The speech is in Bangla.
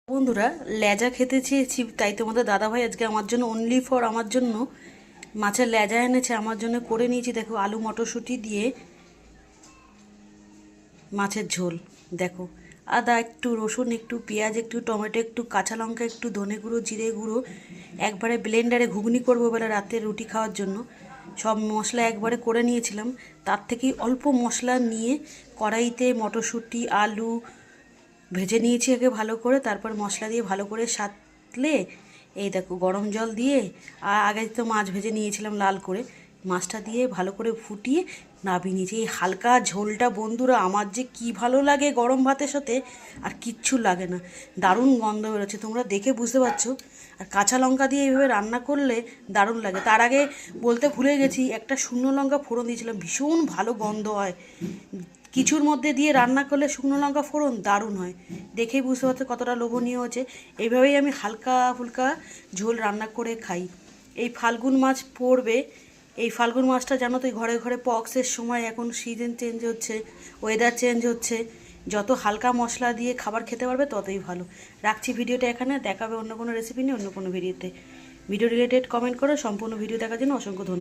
বন্ধুরা, লেজা খেতে চেয়েছি, তাই তোমাদের দাদাভাই আজকে আমার জন্য অনলি ফর আমার জন্য মাছের লেজা এনেছে। আমার জন্য করে নিয়েছি, দেখো, আলু মটরশুঁটি দিয়ে মাছের ঝোল। দেখো, আদা একটু, রসুন একটু, পেঁয়াজ একটু, টমেটো একটু, কাঁচা লঙ্কা একটু, ধনে গুঁড়ো, জিরে গুঁড়ো, একবারে ব্লেন্ডারে ঘুগনি করবো বেলা রাতে রুটি খাওয়ার জন্য। সব মশলা একবারে করে নিয়েছিলাম। তার থেকেই অল্প মশলা নিয়ে কড়াইতে মটরশুঁটি, আলু ভেজে নিয়েছি আগে ভালো করে, তারপর মশলা দিয়ে ভালো করে সাঁতলে এই দেখো গরম জল দিয়ে, আর আগে তো মাছ ভেজে নিয়েছিলাম লাল করে, মাছটা দিয়ে ভালো করে ফুটিয়ে নামিয়ে নিয়েছি। এই হালকা ঝোলটা বন্ধুরা আমার যে কি ভালো লাগে গরম ভাতের সাথে, আর কিচ্ছু লাগে না। দারুণ গন্ধ বেরোচ্ছে, তোমরা দেখে বুঝতে পারছো। আর কাঁচা লঙ্কা দিয়ে এইভাবে রান্না করলে দারুণ লাগে। তার আগে বলতে ভুলে গেছি, একটা শুকনো লঙ্কা ফোড়ন দিয়েছিলাম, ভীষণ ভালো গন্ধ হয়। কিছুর মধ্যে দিয়ে রান্না করলে শুকনো লঙ্কা ফোড়ন দারুণ হয়। দেখেই বুঝতে পারছো কতটা লোভনীয় হচ্ছে। এইভাবেই আমি হালকা ফুলকা ঝোল রান্না করে খাই। এই ফাল্গুন মাছ পড়বে, এই ফাল্গুন মাছটা জানো তো, ঘরে ঘরে পক্সের সময়, এখন সিজন চেঞ্জ হচ্ছে, ওয়েদার চেঞ্জ হচ্ছে, যত হালকা মশলা দিয়ে খাবার খেতে পারবে ততই ভালো। রাখছি ভিডিওটা এখানে, দেখাবে অন্য কোনো রেসিপি নিয়ে অন্য কোনো ভিডিওতে। ভিডিও রিলেটেড কমেন্ট করো। সম্পূর্ণ ভিডিও দেখার জন্য অসংখ্য ধন্যবাদ।